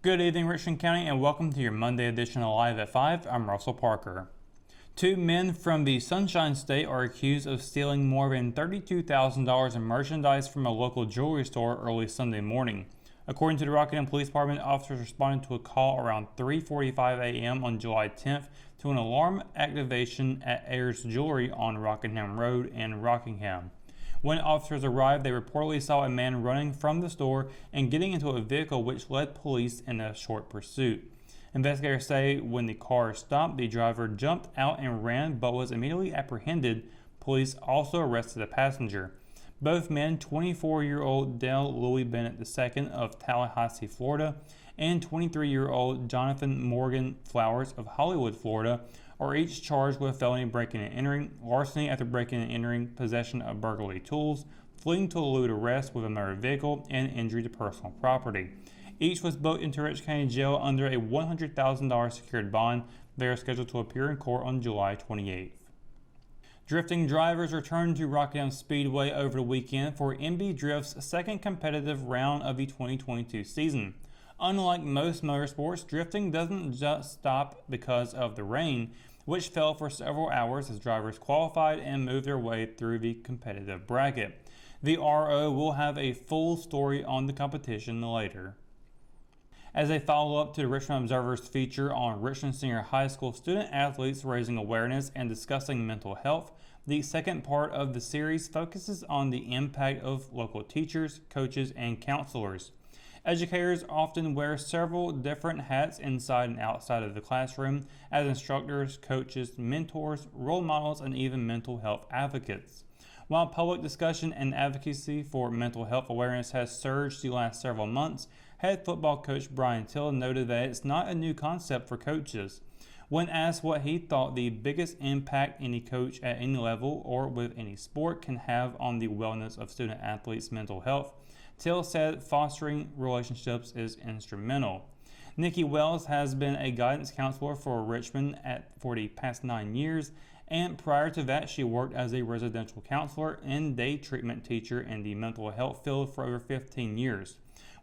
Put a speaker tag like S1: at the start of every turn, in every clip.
S1: Good evening, Richland County, and welcome to your Monday edition of Live at 5. I'm Russell Parker. Two men from the Sunshine State are accused of stealing more than $32,000 in merchandise from a local jewelry store early Sunday morning. According to the Rockingham Police Department, officers responded to a call around 3:45 a.m. on July 10th to an alarm activation at Ayers Jewelry on Rockingham Road in Rockingham. When officers arrived, they reportedly saw a man running from the store and getting into a vehicle, which led police in a short pursuit. Investigators say when the car stopped, the driver jumped out and ran but was immediately apprehended. Police also arrested a passenger. Both men, 24-year-old Dale Louis Bennett II of Tallahassee, Florida, and 23-year-old Jonathan Morgan Flowers of Hollywood, Florida, are each charged with felony breaking and entering, larceny after breaking and entering, possession of burglary tools, fleeing to elude arrest with a motor vehicle, and injury to personal property. Each was booked into Rich County Jail under a $100,000 secured bond. They are scheduled to appear in court on July 28th. Drifting drivers returned to Rockingham Speedway over the weekend for MB Drift's second competitive round of the 2022 season. Unlike most motorsports, drifting doesn't just stop because of the rain, which fell for several hours as drivers qualified and moved their way through the competitive bracket. The RO will have a full story on the competition later. As a follow-up to the Richmond Observer's feature on Richmond Senior High School student athletes raising awareness and discussing mental health, the second part of the series focuses on the impact of local teachers, coaches, and counselors. Educators often wear several different hats inside and outside of the classroom as instructors, coaches, mentors, role models, and even mental health advocates. While public discussion and advocacy for mental health awareness has surged the last several months, head football coach Brian Till noted that it's not a new concept for coaches. When asked what he thought the biggest impact any coach at any level or with any sport can have on the wellness of student athletes' mental health, Till said fostering relationships is instrumental. Nikki Wells has been a guidance counselor for Richmond for the past 9 years, and prior to that she worked as a residential counselor and day treatment teacher in the mental health field for over 15 years.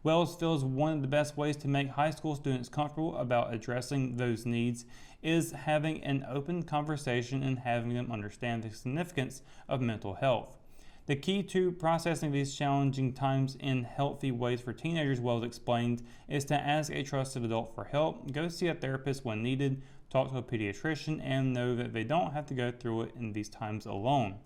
S1: Wells feels one of the best ways to make high school students comfortable about addressing those needs is having an open conversation and having them understand the significance of mental health. The key to processing these challenging times in healthy ways for teenagers, Wells explained, is to ask a trusted adult for help, go see a therapist when needed, talk to a pediatrician, and know that they don't have to go through it in these times alone.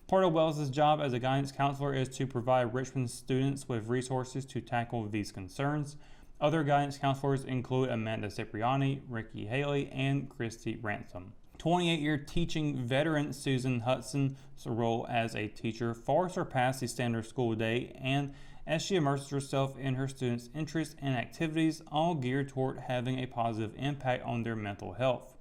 S1: Part of Wells' job as a guidance counselor is to provide Richmond students with resources to tackle these concerns. Other guidance counselors include Amanda Cipriani, Ricky Haley, and Christy Ransom. 28-year teaching veteran Susan Hudson's role as a teacher far surpassed the standard school day, and as she immerses herself in her students' interests and activities, all geared toward having a positive impact on their mental health.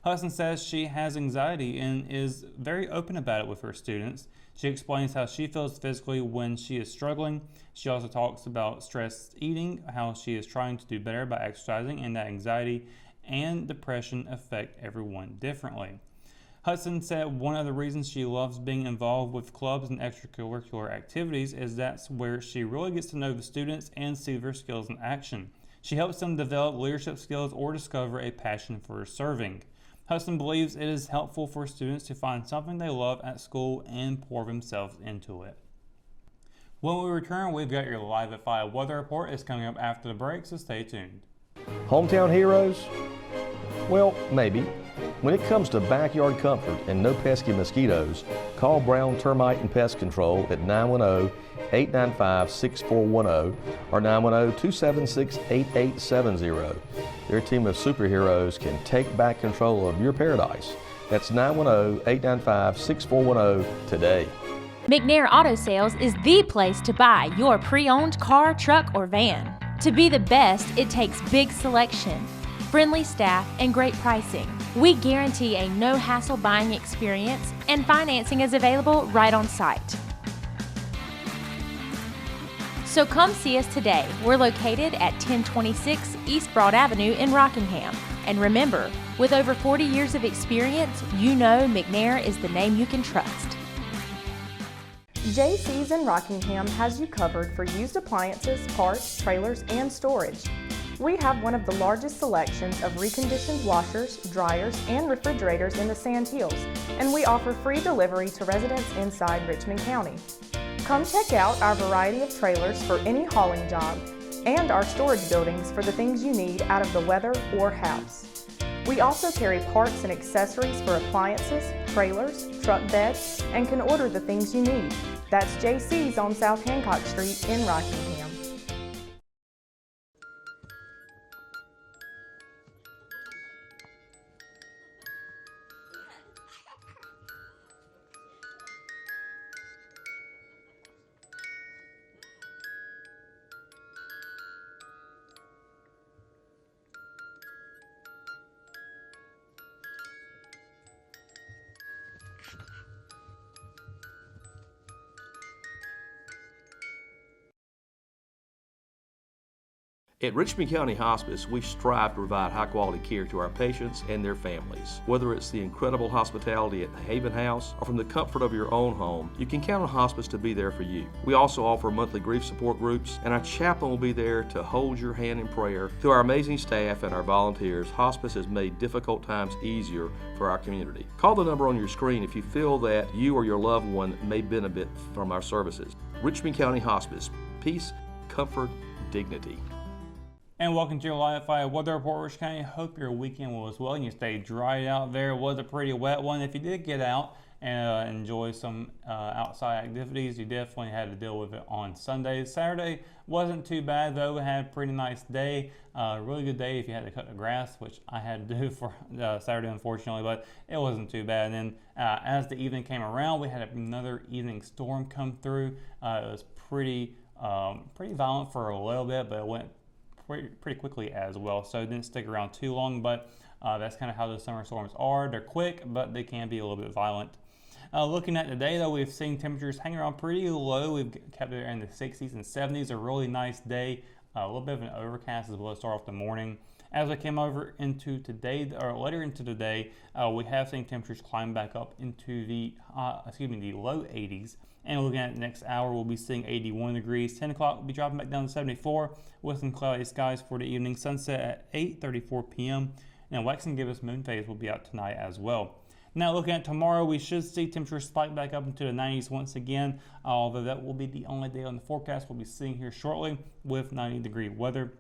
S1: Hudson says she has anxiety and is very open about it with her students. She explains how she feels physically when she is struggling. She also talks about stress eating, how she is trying to do better by exercising, and that anxiety and depression affect everyone differently. Hudson said one of the reasons she loves being involved with clubs and extracurricular activities is that's where she really gets to know the students and see their skills in action. She helps them develop leadership skills or discover a passion for serving. Hudson believes it is helpful for students to find something they love at school and pour themselves into it. When we return, we've got your Live at 5 weather report. It's coming up after the break, so stay tuned.
S2: Hometown heroes? Well, maybe. When it comes to backyard comfort and no pesky mosquitoes, call Brown Termite and Pest Control at 910-895-6410 or 910-276-8870. Their team of superheroes can take back control of your paradise. That's 910-895-6410 today.
S3: McNair Auto Sales is the place to buy your pre-owned car, truck, or van. To be the best, it takes big selection, friendly staff, and great pricing. We guarantee a no-hassle buying experience, and financing is available right on site. So come see us today. We're located at 1026 East Broad Avenue in Rockingham. And remember, with over 40 years of experience, you know McNair is the name you can trust.
S4: JC's in Rockingham has you covered for used appliances, parts, trailers, and storage. We have one of the largest selections of reconditioned washers, dryers, and refrigerators in the Sand Hills, and we offer free delivery to residents inside Richmond County. Come check out our variety of trailers for any hauling job and our storage buildings for the things you need out of the weather or house. We also carry parts and accessories for appliances, trailers, truck beds, and can order the things you need. That's JC's on South Hancock Street in Rockingham.
S2: At Richmond County Hospice, we strive to provide high-quality care to our patients and their families. Whether it's the incredible hospitality at the Haven House or from the comfort of your own home, you can count on Hospice to be there for you. We also offer monthly grief support groups, and our chaplain will be there to hold your hand in prayer. Through our amazing staff and our volunteers, Hospice has made difficult times easier for our community. Call the number on your screen if you feel that you or your loved one may benefit from our services. Richmond County Hospice. Peace, comfort, dignity.
S1: And welcome to your Live 5 Weather Report, Richmond County. Hope your weekend was well and you stayed dry out there. It was a pretty wet one. If you did get out and enjoy some outside activities, you definitely had to deal with it on Sunday. Saturday wasn't too bad though. We had a pretty nice day. Really good day if you had to cut the grass, which I had to do for Saturday unfortunately, but it wasn't too bad. And then as the evening came around, we had another evening storm come through. It was pretty violent for a little bit, but it went pretty quickly as well, so it didn't stick around too long, but that's kind of how the summer storms are. They're quick, but they can be a little bit violent. Looking at today though, we've seen temperatures hang around pretty low. We've kept it in the 60s and 70s, a really nice day. A little bit of an overcast as well to start off the morning. As we came over into today, or later into the day, we have seen temperatures climb back up into the low 80s. And looking at the next hour, we'll be seeing 81 degrees. 10 o'clock, we'll be dropping back down to 74 with some cloudy skies for the evening. Sunset at 8:34 p.m. And Waxing Gibbous moon phase will be out tonight as well. Now looking at tomorrow, we should see temperatures spike back up into the 90s once again, although that will be the only day on the forecast we'll be seeing here shortly with 90-degree weather.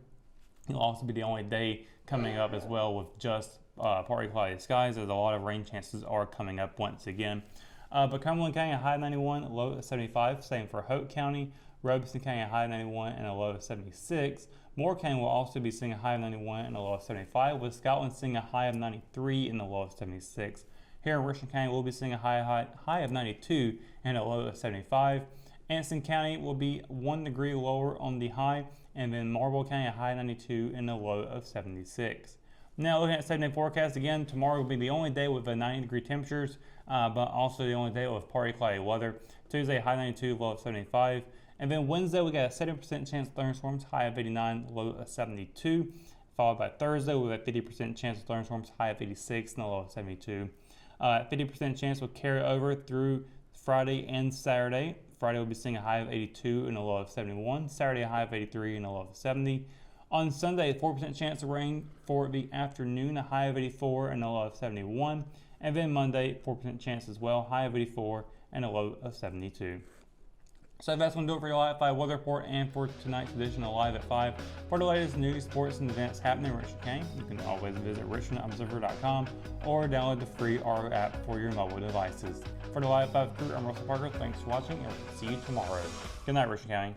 S1: It'll also be the only day coming up as well with just partly cloudy skies, as a lot of rain chances are coming up once again. But Cumberland County, a high of 91, a low of 75. Same for Hope County. Robeson County, a high of 91 and a low of 76. Moore County will also be seeing a high of 91 and a low of 75, with Scotland seeing a high of 93 and a low of 76. Here in Richmond County, we'll be seeing a high of 92 and a low of 75. Anson County will be 1 degree lower on the high, and then Marlboro County, a high of 92 and a low of 76. Now looking at 7-day forecast, again, tomorrow will be the only day with 90-degree temperatures, but also the only day with partly cloudy weather. Tuesday, high 92, low of 75. And then Wednesday, we got a 70% chance of thunderstorms, high of 89, low of 72. Followed by Thursday, we have a 50% chance of thunderstorms, high of 86 and a low of 72. 50% chance will carry over through Friday and Saturday. Friday, we'll be seeing a high of 82 and a low of 71. Saturday, a high of 83 and a low of 70. On Sunday, a 4% chance of rain for the afternoon, a high of 84 and a low of 71. And then Monday, 4% chance as well, high of 84 and a low of 72. So that's going to do it for your Live at 5 weather report and for tonight's edition of Live at 5. For the latest news, sports, and events happening in Richmond County, you can always visit richmondobserver.com or download the free RO app for your mobile devices. For the Live at 5 crew, I'm Russell Parker. Thanks for watching, and we'll see you tomorrow. Good night, Richmond County.